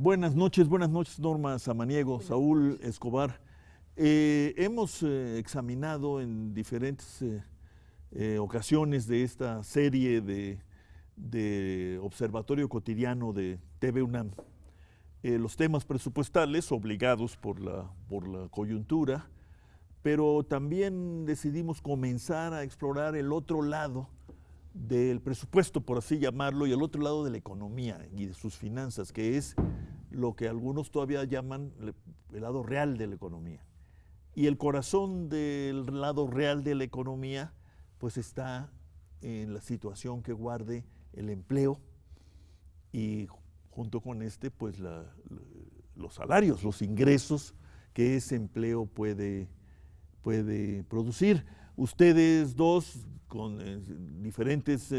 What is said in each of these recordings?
Buenas noches, Norma Samaniego, Saúl Escobar. Hemos examinado en diferentes ocasiones de esta serie de Observatorio Cotidiano de TV UNAM los temas presupuestales obligados por la coyuntura, pero también decidimos comenzar a explorar el otro lado del presupuesto, por así llamarlo, y el otro lado de la economía y de sus finanzas, que es lo que algunos todavía llaman el lado real de la economía. Y el corazón del lado real de la economía pues está en la situación que guarde el empleo y junto con pues los salarios, los ingresos que ese empleo puede producir. Ustedes dos, con diferentes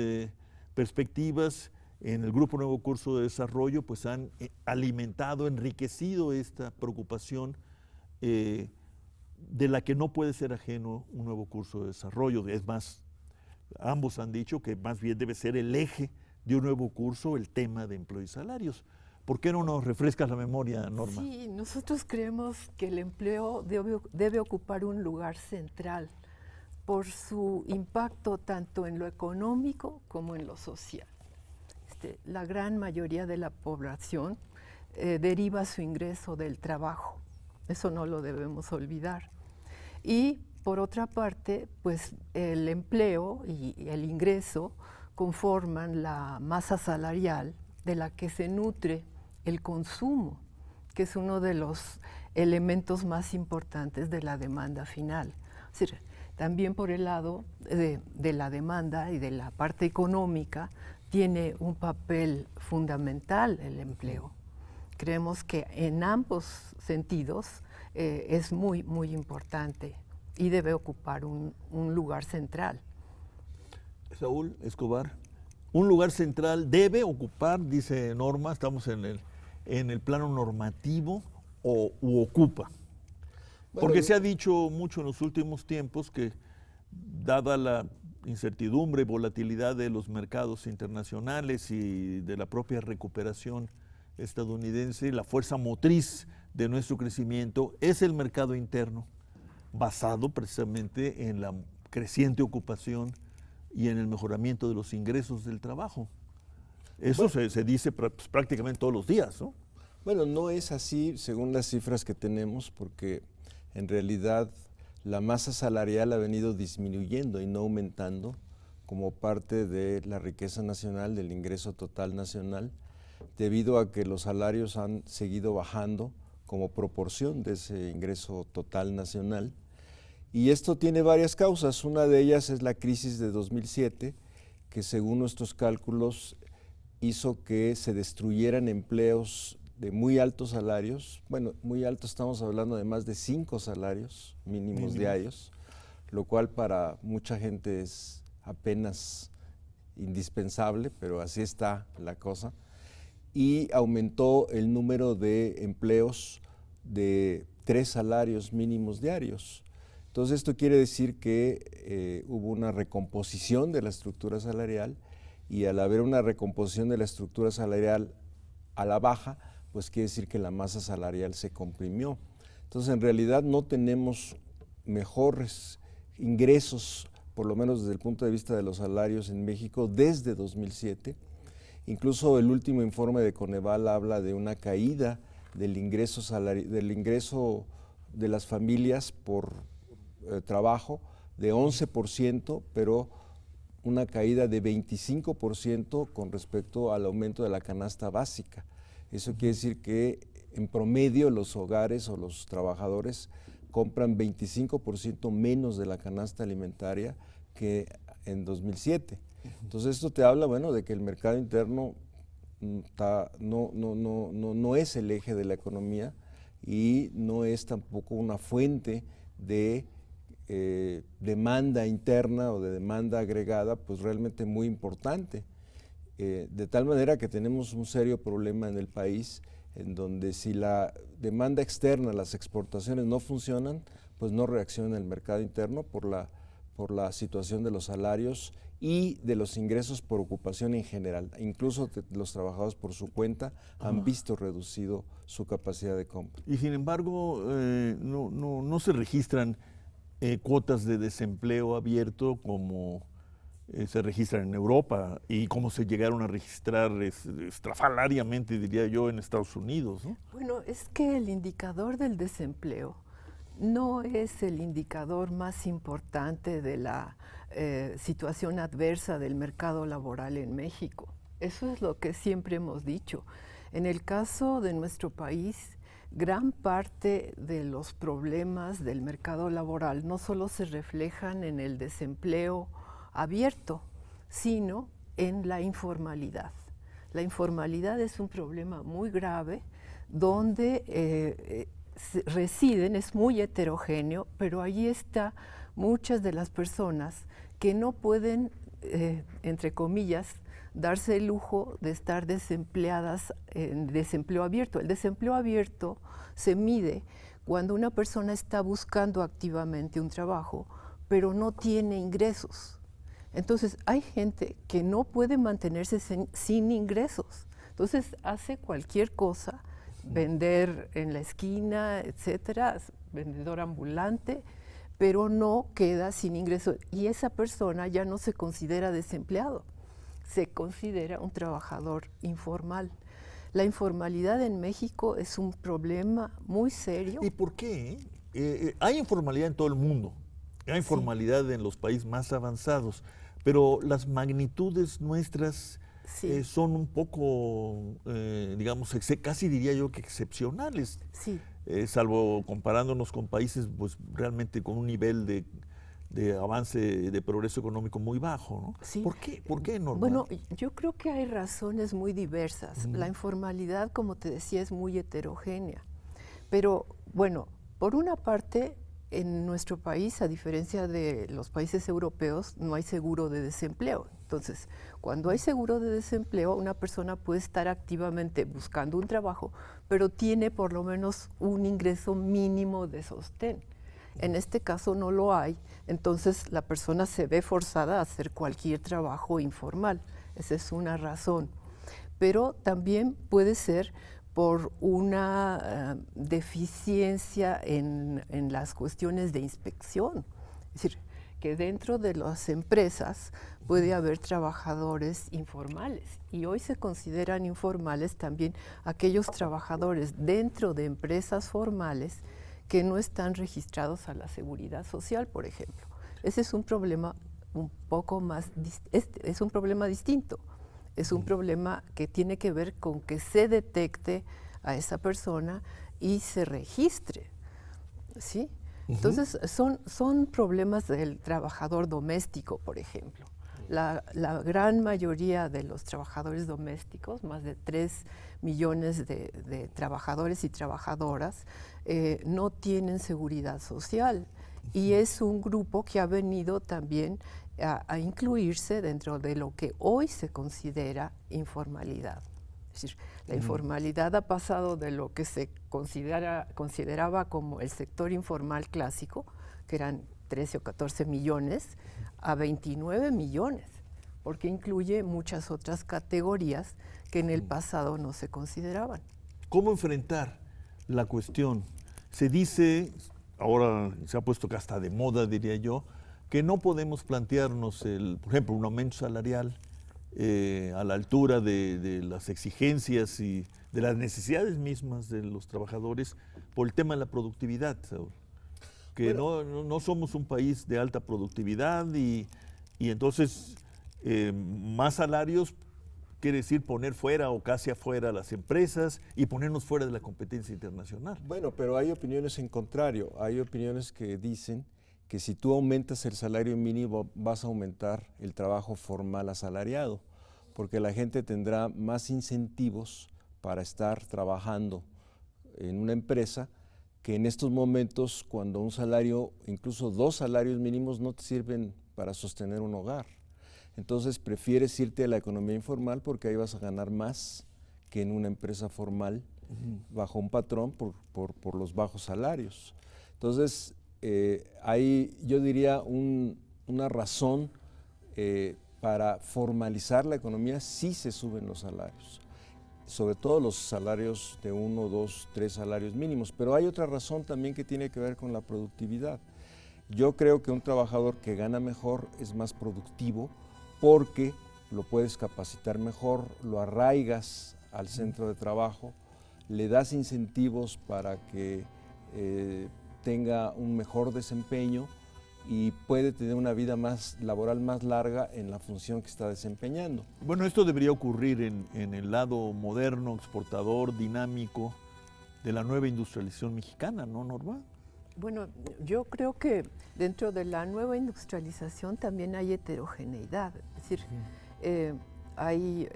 perspectivas en el Grupo Nuevo Curso de Desarrollo, pues han alimentado, enriquecido esta preocupación de la que no puede ser ajeno un nuevo curso de desarrollo. Es más, ambos han dicho que más bien debe ser el eje de un nuevo curso el tema de empleo y salarios. ¿Por qué no nos refrescas la memoria, Norma? Sí, nosotros creemos que el empleo debe ocupar un lugar central por su impacto tanto en lo económico como en lo social. La gran mayoría de la población deriva su ingreso del trabajo, eso no lo debemos olvidar. Y por otra parte, pues el empleo y el ingreso conforman la masa salarial de la que se nutre el consumo, que es uno de los elementos más importantes de la demanda final. Es decir, también por el lado de la demanda y de la parte económica tiene un papel fundamental el empleo. Creemos que en ambos sentidos es muy, muy importante y debe ocupar un lugar central. Saúl Escobar, un lugar central debe ocupar, dice Norma, estamos en el plano normativo u ocupa. Porque se ha dicho mucho en los últimos tiempos que, dada la incertidumbre y volatilidad de los mercados internacionales y de la propia recuperación estadounidense, la fuerza motriz de nuestro crecimiento es el mercado interno, basado precisamente en la creciente ocupación y en el mejoramiento de los ingresos del trabajo. Eso se dice prácticamente todos los días, ¿no? Bueno, no es así según las cifras que tenemos, porque en realidad la masa salarial ha venido disminuyendo y no aumentando como parte de la riqueza nacional, del ingreso total nacional, debido a que los salarios han seguido bajando como proporción de ese ingreso total nacional. Y esto tiene varias causas. Una de ellas es la crisis de 2007, que según nuestros cálculos hizo que se destruyeran empleos de muy altos salarios. Bueno, muy altos, estamos hablando de más de 5 salarios mínimos diarios, lo cual para mucha gente es apenas indispensable, pero así está la cosa. Y aumentó el número de empleos de 3 salarios mínimos diarios. Entonces esto quiere decir que hubo una recomposición de la estructura salarial, y al haber una recomposición de la estructura salarial a la baja, pues quiere decir que la masa salarial se comprimió. Entonces en realidad no tenemos mejores ingresos, por lo menos desde el punto de vista de los salarios en México, desde 2007. Incluso el último informe de Coneval habla de una caída del ingreso de las familias por trabajo de 11%, pero una caída de 25% con respecto al aumento de la canasta básica. Eso quiere decir que en promedio los hogares o los trabajadores compran 25% menos de la canasta alimentaria que en 2007. Entonces esto te habla, bueno, de que el mercado interno no es el eje de la economía y no es tampoco una fuente de demanda interna o de demanda agregada, pues realmente muy importante. De tal manera que tenemos un serio problema en el país, en donde si la demanda externa, las exportaciones no funcionan, pues no reacciona el mercado interno por la situación de los salarios y de los ingresos por ocupación en general. Incluso los trabajadores por su cuenta han visto reducido su capacidad de compra. Y sin embargo, no se registran cuotas de desempleo abierto como se registran en Europa y como se llegaron a registrar estrafalariamente, diría yo, en Estados Unidos, ¿no? Bueno, es que el indicador del desempleo no es el indicador más importante de la situación adversa del mercado laboral en México. Eso es lo que siempre hemos dicho. En el caso de nuestro país, gran parte de los problemas del mercado laboral no solo se reflejan en el desempleo abierto, sino en la informalidad. La informalidad es un problema muy grave donde residen, es muy heterogéneo, pero allí está muchas de las personas que no pueden, entre comillas, darse el lujo de estar desempleadas en desempleo abierto. El desempleo abierto se mide cuando una persona está buscando activamente un trabajo, pero no tiene ingresos. Entonces, hay gente que no puede mantenerse sin ingresos. Entonces, hace cualquier cosa, vender en la esquina, etcétera, vendedor ambulante, pero no queda sin ingresos. Y esa persona ya no se considera desempleado, se considera un trabajador informal. La informalidad en México es un problema muy serio. ¿Y por qué? Hay informalidad en todo el mundo, hay informalidad en los países más avanzados, pero las magnitudes nuestras son un poco, digamos, casi diría yo que excepcionales, salvo comparándonos con países pues realmente con un nivel de avance, de progreso económico muy bajo, ¿no? Sí. ¿Por qué, Norma? Bueno, yo creo que hay razones muy diversas. La informalidad, como te decía, es muy heterogénea. Pero, bueno, por una parte, en nuestro país, a diferencia de los países europeos, no hay seguro de desempleo. Entonces, cuando hay seguro de desempleo, una persona puede estar activamente buscando un trabajo, pero tiene por lo menos un ingreso mínimo de sostén. En este caso no lo hay, entonces la persona se ve forzada a hacer cualquier trabajo informal. Esa es una razón. Pero también puede ser por una deficiencia en las cuestiones de inspección. Es decir, que dentro de las empresas puede haber trabajadores informales y hoy se consideran informales también aquellos trabajadores dentro de empresas formales que no están registrados a la Seguridad Social, por ejemplo. Ese es un problema un poco más, es un problema distinto. Es un problema que tiene que ver con que se detecte a esa persona y se registre, ¿sí? Entonces, son problemas del trabajador doméstico, por ejemplo. La gran mayoría de los trabajadores domésticos, más de 3 millones de trabajadores y trabajadoras, no tienen seguridad social. Y es un grupo que ha venido también a incluirse dentro de lo que hoy se considera informalidad. Es decir, la informalidad ha pasado de lo que se consideraba como el sector informal clásico, que eran 13 o 14 millones, a 29 millones, porque incluye muchas otras categorías que en el pasado no se consideraban. ¿Cómo enfrentar la cuestión? Se dice, ahora se ha puesto que hasta de moda, diría yo, que no podemos plantearnos, por ejemplo, un aumento salarial a la altura de las exigencias y de las necesidades mismas de los trabajadores por el tema de la productividad, Saúl. Que bueno, no somos un país de alta productividad y entonces más salarios quiere decir poner fuera o casi afuera las empresas y ponernos fuera de la competencia internacional. Bueno, pero hay opiniones en contrario. Hay opiniones que dicen que si tú aumentas el salario mínimo vas a aumentar el trabajo formal asalariado, porque la gente tendrá más incentivos para estar trabajando en una empresa que en estos momentos cuando un salario, incluso 2 salarios mínimos no te sirven para sostener un hogar. Entonces prefieres irte a la economía informal porque ahí vas a ganar más que en una empresa formal bajo un patrón por los bajos salarios. Entonces hay, yo diría, una razón para formalizar la economía sí se suben los salarios, sobre todo los salarios de 1, 2, 3 salarios mínimos, pero hay otra razón también que tiene que ver con la productividad. Yo creo que un trabajador que gana mejor es más productivo porque lo puedes capacitar mejor, lo arraigas al centro de trabajo, le das incentivos para que tenga un mejor desempeño y puede tener una vida más laboral más larga en la función que está desempeñando. Bueno, esto debería ocurrir en el lado moderno, exportador, dinámico de la nueva industrialización mexicana, ¿no, Norma? Bueno, yo creo que dentro de la nueva industrialización también hay heterogeneidad, es decir, hay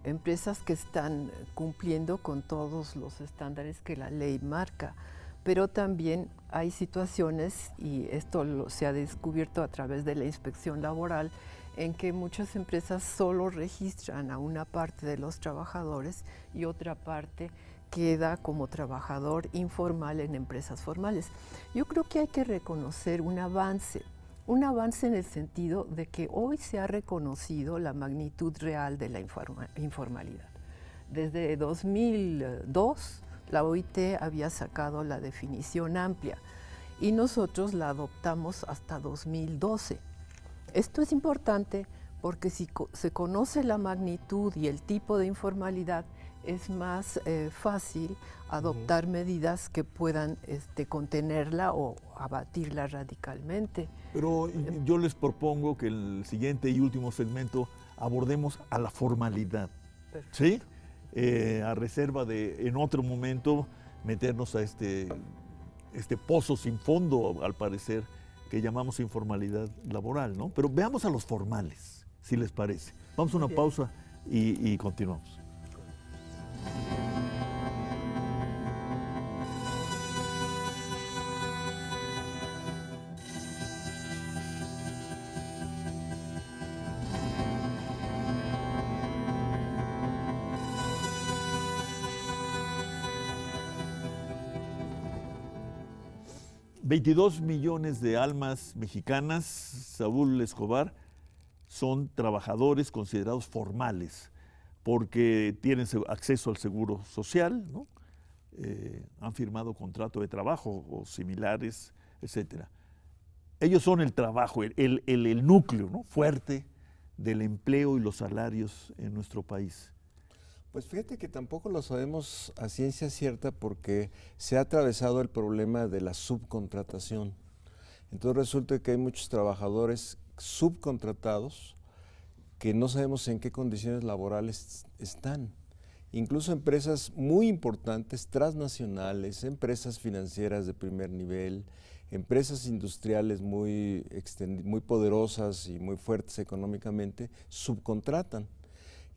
empresas que están cumpliendo con todos los estándares que la ley marca, pero también hay situaciones, y esto se ha descubierto a través de la inspección laboral, en que muchas empresas solo registran a una parte de los trabajadores y otra parte queda como trabajador informal en empresas formales. Yo creo que hay que reconocer un avance en el sentido de que hoy se ha reconocido la magnitud real de la informalidad. Desde 2002, la OIT había sacado la definición amplia y nosotros la adoptamos hasta 2012. Esto es importante porque si se conoce la magnitud y el tipo de informalidad, es más fácil adoptar medidas que puedan contenerla o abatirla radicalmente. Pero yo les propongo que el siguiente y último segmento abordemos a la formalidad, ¿sí? A reserva de en otro momento meternos a este pozo sin fondo, al parecer, que llamamos informalidad laboral, ¿no? Pero veamos a los formales, si les parece. Vamos a una pausa y continuamos. $22 millones de almas mexicanas, Saúl Escobar, son trabajadores considerados formales porque tienen acceso al seguro social, ¿no? Han firmado contrato de trabajo o similares, etcétera. Ellos son el trabajo, el núcleo, ¿no?, fuerte del empleo y los salarios en nuestro país. Pues fíjate que tampoco lo sabemos a ciencia cierta porque se ha atravesado el problema de la subcontratación. Entonces resulta que hay muchos trabajadores subcontratados que no sabemos en qué condiciones laborales están. Incluso empresas muy importantes, transnacionales, empresas financieras de primer nivel, empresas industriales muy poderosas y muy fuertes económicamente, subcontratan.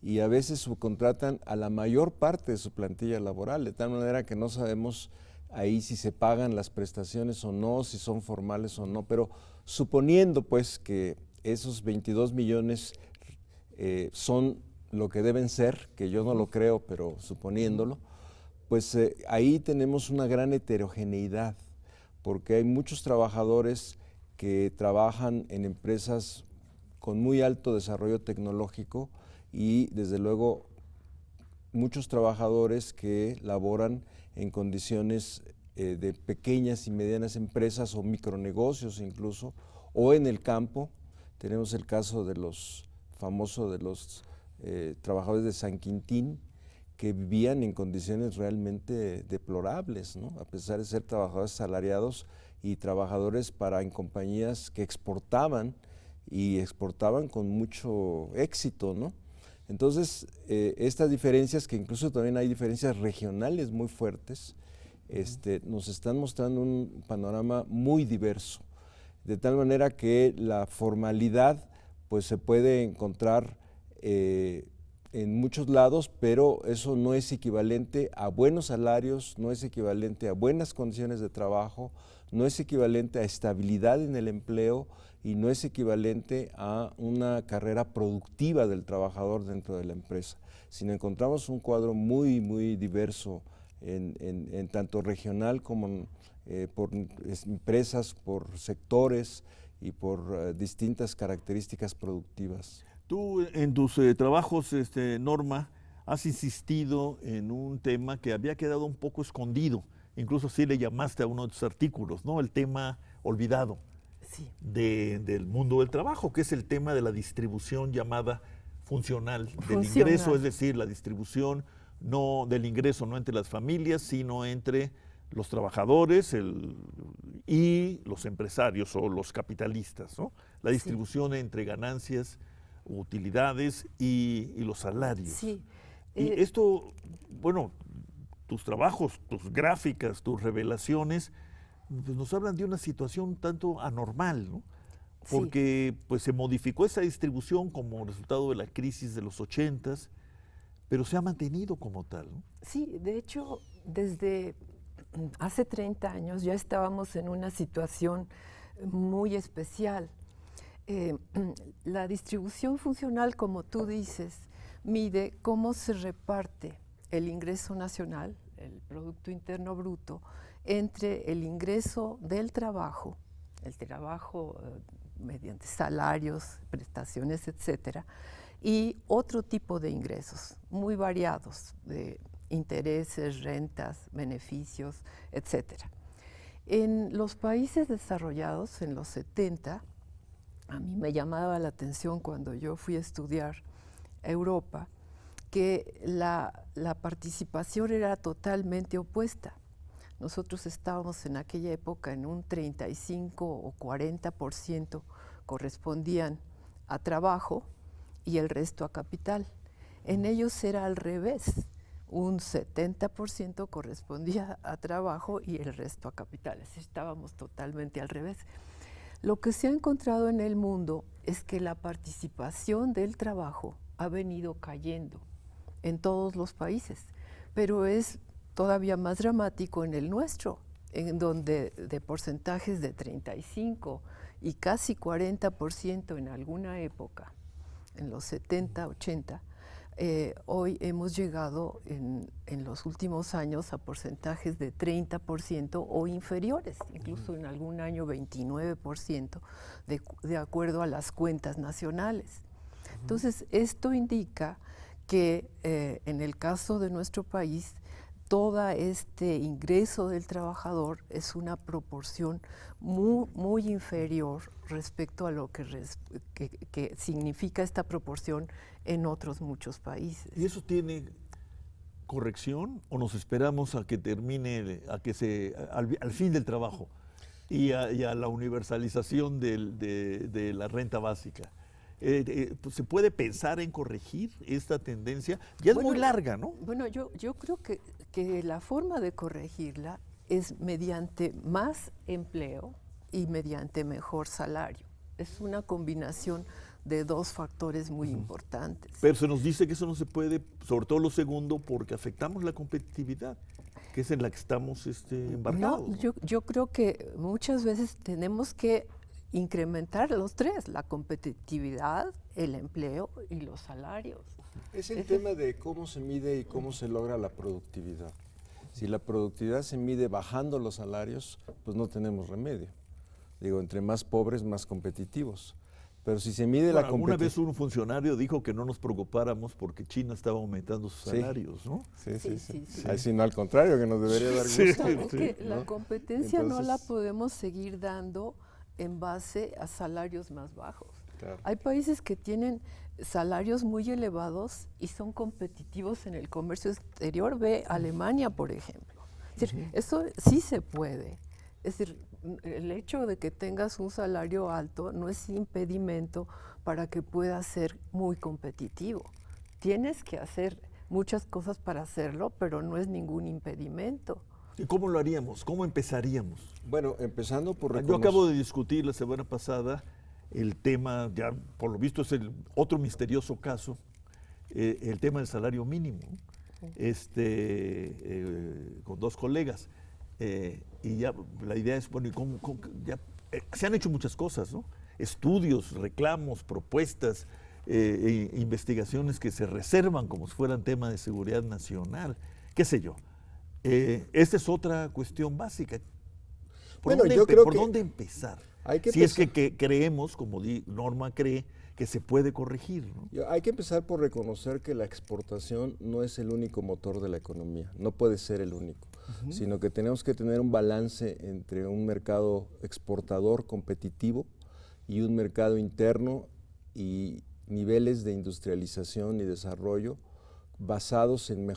Y a veces subcontratan a la mayor parte de su plantilla laboral, de tal manera que no sabemos ahí si se pagan las prestaciones o no, si son formales o no, pero suponiendo pues que esos 22 millones son lo que deben ser, que yo no lo creo, pero suponiéndolo, pues ahí tenemos una gran heterogeneidad, porque hay muchos trabajadores que trabajan en empresas con muy alto desarrollo tecnológico, y desde luego muchos trabajadores que laboran en condiciones de pequeñas y medianas empresas o micronegocios incluso, o en el campo. Tenemos el caso de los famosos de los trabajadores de San Quintín, que vivían en condiciones realmente deplorables, ¿no?, a pesar de ser trabajadores asalariados y trabajadores en compañías que exportaban y exportaban con mucho éxito, ¿no? Entonces, estas diferencias, que incluso también hay diferencias regionales muy fuertes, nos están mostrando un panorama muy diverso, de tal manera que la formalidad pues, se puede encontrar en muchos lados, pero eso no es equivalente a buenos salarios, no es equivalente a buenas condiciones de trabajo, no es equivalente a estabilidad en el empleo, y no es equivalente a una carrera productiva del trabajador dentro de la empresa, sino encontramos un cuadro muy, muy diverso en tanto regional como por empresas, por sectores y por distintas características productivas. Tú en tus trabajos, Norma, has insistido en un tema que había quedado un poco escondido, incluso así le llamaste a uno de tus artículos, ¿no? El tema olvidado Sí, del mundo del trabajo, que es el tema de la distribución llamada funcional del Funcional. ingreso, es decir, la distribución no del ingreso no entre las familias, sino entre los trabajadores y los empresarios o los capitalistas, ¿no? La Sí. distribución entre ganancias, utilidades y los salarios. sí. Y esto, bueno, tus trabajos, tus gráficas, tus revelaciones, pues nos hablan de una situación un tanto anormal, ¿no? Sí. Porque pues se modificó esa distribución como resultado de la crisis de los 80s, pero se ha mantenido como tal, ¿no? Sí, de hecho, desde hace 30 años ya estábamos en una situación muy especial. La distribución funcional, como tú dices, mide cómo se reparte el ingreso nacional, el Producto Interno Bruto, entre el ingreso del trabajo, el trabajo mediante salarios, prestaciones, etcétera, y otro tipo de ingresos muy variados, de intereses, rentas, beneficios, etcétera. En los países desarrollados, en los 70, a mí me llamaba la atención cuando yo fui a estudiar a Europa, que la participación era totalmente opuesta. Nosotros estábamos en aquella época en un 35 o 40% correspondían a trabajo y el resto a capital. En ellos era al revés, un 70% correspondía a trabajo y el resto a capital. Estábamos totalmente al revés. Lo que se ha encontrado en el mundo es que la participación del trabajo ha venido cayendo en todos los países, pero es todavía más dramático en el nuestro, en donde de porcentajes de 35 y casi 40% en alguna época, en los 70, 80, hoy hemos llegado en los últimos años a porcentajes de 30% o inferiores, incluso en algún año 29%, de acuerdo a las cuentas nacionales. Entonces, esto indica que en el caso de nuestro país, todo este ingreso del trabajador es una proporción muy inferior respecto a lo que significa esta proporción en otros muchos países. ¿Y eso tiene corrección o nos esperamos a que termine, al fin del trabajo y a la universalización de la renta básica? Pues, ¿se puede pensar en corregir esta tendencia? Ya es muy larga, ¿no? Bueno, yo creo que la forma de corregirla es mediante más empleo y mediante mejor salario. Es una combinación de dos factores muy importantes. Pero se nos dice que eso no se puede, sobre todo lo segundo, porque afectamos la competitividad, que es en la que estamos embarcados. No, yo creo que muchas veces tenemos que incrementar los tres, la competitividad, el empleo y los salarios. Es el tema de cómo se mide y cómo se logra la productividad. Si la productividad se mide bajando los salarios, pues no tenemos remedio. Digo, entre más pobres, más competitivos. Pero si se mide la Alguna vez competitividad... un funcionario dijo que no nos preocupáramos porque China estaba aumentando sus salarios, ¿no? Sí. Así no, al contrario, que nos debería dar gusto. Es ¿no? que ¿no? la competencia no la Entonces, podemos seguir dando en base a salarios más bajos. claro. Hay países que tienen salarios muy elevados y son competitivos en el comercio exterior. Ve Alemania, por ejemplo. Es decir, eso sí se puede. Es decir, el hecho de que tengas un salario alto no es impedimento para que puedas ser muy competitivo. Tienes que hacer muchas cosas para hacerlo, pero no es ningún impedimento. ¿Y cómo lo haríamos? ¿Cómo empezaríamos? Bueno, empezando por Yo acabo de discutir la semana pasada el tema, ya por lo visto es el otro misterioso caso, el tema del salario mínimo, con dos colegas. Y ya la idea es, bueno, se han hecho muchas cosas, ¿no? Estudios, reclamos, propuestas, investigaciones que se reservan como si fueran tema de seguridad nacional, qué sé yo. Esta es otra cuestión básica. ¿Por dónde empezar? Hay que si es que creemos, como Norma cree, que se puede corregir, ¿no? Hay que empezar por reconocer que la exportación no es el único motor de la economía, no puede ser el único, sino que tenemos que tener un balance entre un mercado exportador competitivo y un mercado interno y niveles de industrialización y desarrollo basados en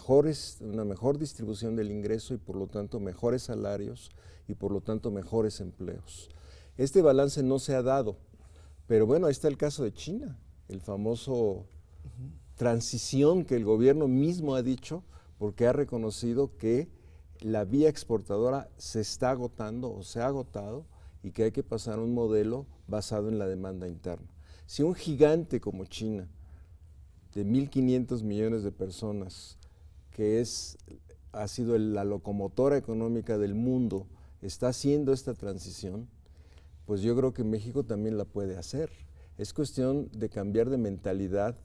una mejor distribución del ingreso y por lo tanto mejores salarios y por lo tanto mejores empleos. Este balance no se ha dado, pero bueno, ahí está el caso de China, el famoso transición que el gobierno mismo ha dicho porque ha reconocido que la vía exportadora se está agotando o se ha agotado y que hay que pasar a un modelo basado en la demanda interna. Si un gigante como China, de 1.500 millones de personas, que ha sido la locomotora económica del mundo, está haciendo esta transición, pues yo creo que México también la puede hacer. Es cuestión de cambiar de mentalidad,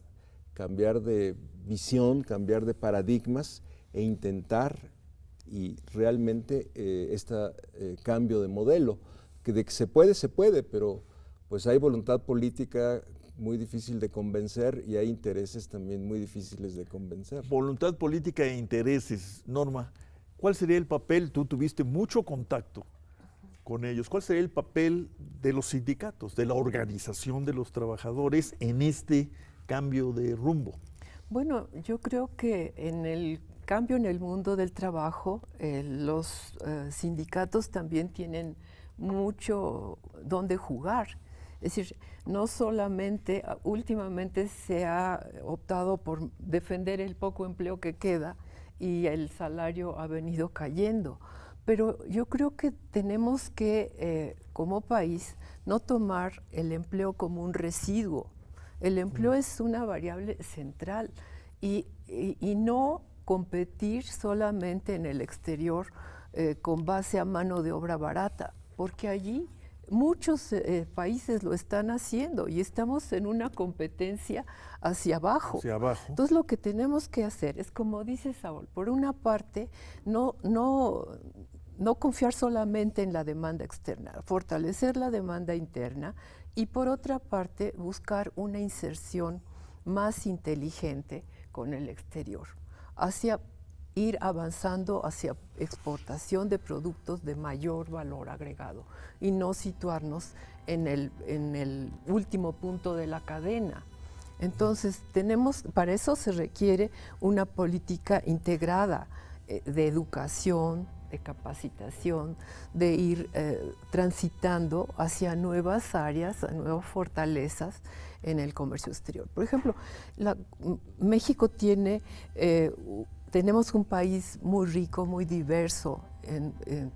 cambiar de visión, cambiar de paradigmas e intentar y realmente este cambio de modelo, que de que se puede, pero pues hay voluntad política muy difícil de convencer y hay intereses también muy difíciles de convencer. Voluntad política e intereses. Norma, ¿cuál sería el papel? Tú tuviste mucho contacto con ellos. ¿Cuál sería el papel de los sindicatos, de la organización de los trabajadores en este cambio de rumbo? Bueno, yo creo que en el cambio en el mundo del trabajo, los sindicatos también tienen mucho donde jugar. Es decir, no solamente, últimamente se ha optado por defender el poco empleo que queda y el salario ha venido cayendo, pero yo creo que tenemos que, como país, no tomar el empleo como un residuo. El empleo es una variable central y no competir solamente en el exterior con base a mano de obra barata, porque allí muchos países lo están haciendo y estamos en una competencia hacia abajo. Entonces lo que tenemos que hacer es, como dice Saúl, por una parte, no confiar solamente en la demanda externa, fortalecer la demanda interna y por otra parte buscar una inserción más inteligente con el exterior, hacia ir avanzando hacia exportación de productos de mayor valor agregado y no situarnos en el último punto de la cadena. Entonces, para eso se requiere una política integrada de educación, de capacitación, de ir transitando hacia nuevas áreas, a nuevas fortalezas en el comercio exterior. Por ejemplo, México tenemos un país muy rico, muy diverso en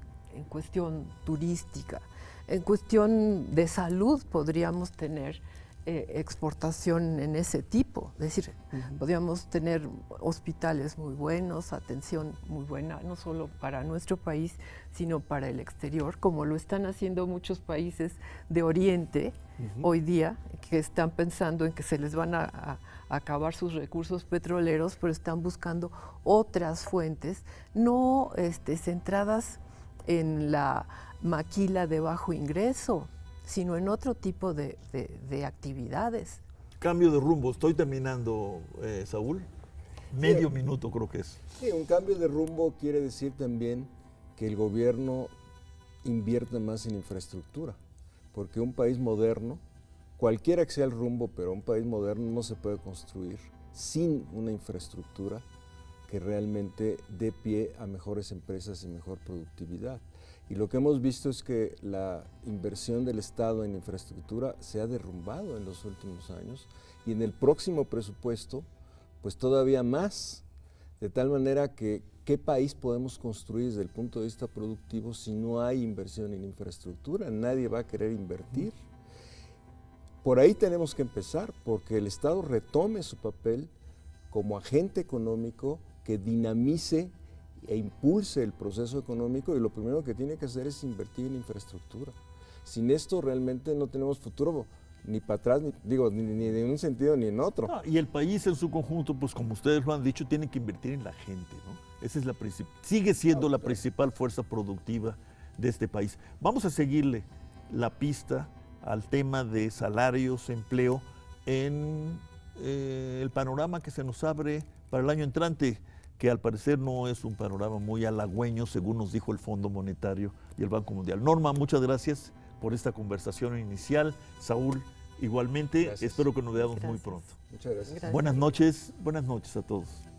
cuestión turística. En cuestión de salud podríamos tener exportación en ese tipo. Es decir, podríamos tener hospitales muy buenos, atención muy buena, no solo para nuestro país, sino para el exterior, como lo están haciendo muchos países de Oriente hoy día, que están pensando en que se les van a acabar sus recursos petroleros, pero están buscando otras fuentes, no centradas en la maquila de bajo ingreso, sino en otro tipo de actividades. Cambio de rumbo, estoy terminando, Saúl. Medio minuto creo que es. Sí, un cambio de rumbo quiere decir también que el gobierno invierta más en infraestructura, porque un país moderno, cualquiera que sea el rumbo, pero un país moderno no se puede construir sin una infraestructura que realmente dé pie a mejores empresas y mejor productividad. Y lo que hemos visto es que la inversión del Estado en infraestructura se ha derrumbado en los últimos años y en el próximo presupuesto, pues todavía más, de tal manera que ¿qué país podemos construir desde el punto de vista productivo si no hay inversión en infraestructura? Nadie va a querer invertir. Por ahí tenemos que empezar, porque el Estado retome su papel como agente económico que dinamice e impulse el proceso económico, y lo primero que tiene que hacer es invertir en infraestructura. Sin esto realmente no tenemos futuro, ni para atrás, ni en un sentido ni en otro. No, y el país en su conjunto, pues como ustedes lo han dicho, tiene que invertir en la gente, ¿no? Esa es sigue siendo la principal fuerza productiva de este país. Vamos a seguirle la pista al tema de salarios, empleo, en el panorama que se nos abre para el año entrante, que al parecer no es un panorama muy halagüeño, según nos dijo el Fondo Monetario y el Banco Mundial. Norma, muchas gracias por esta conversación inicial. Saúl, igualmente, Gracias. espero que nos veamos muy pronto. Muchas gracias. Gracias. Buenas noches a todos.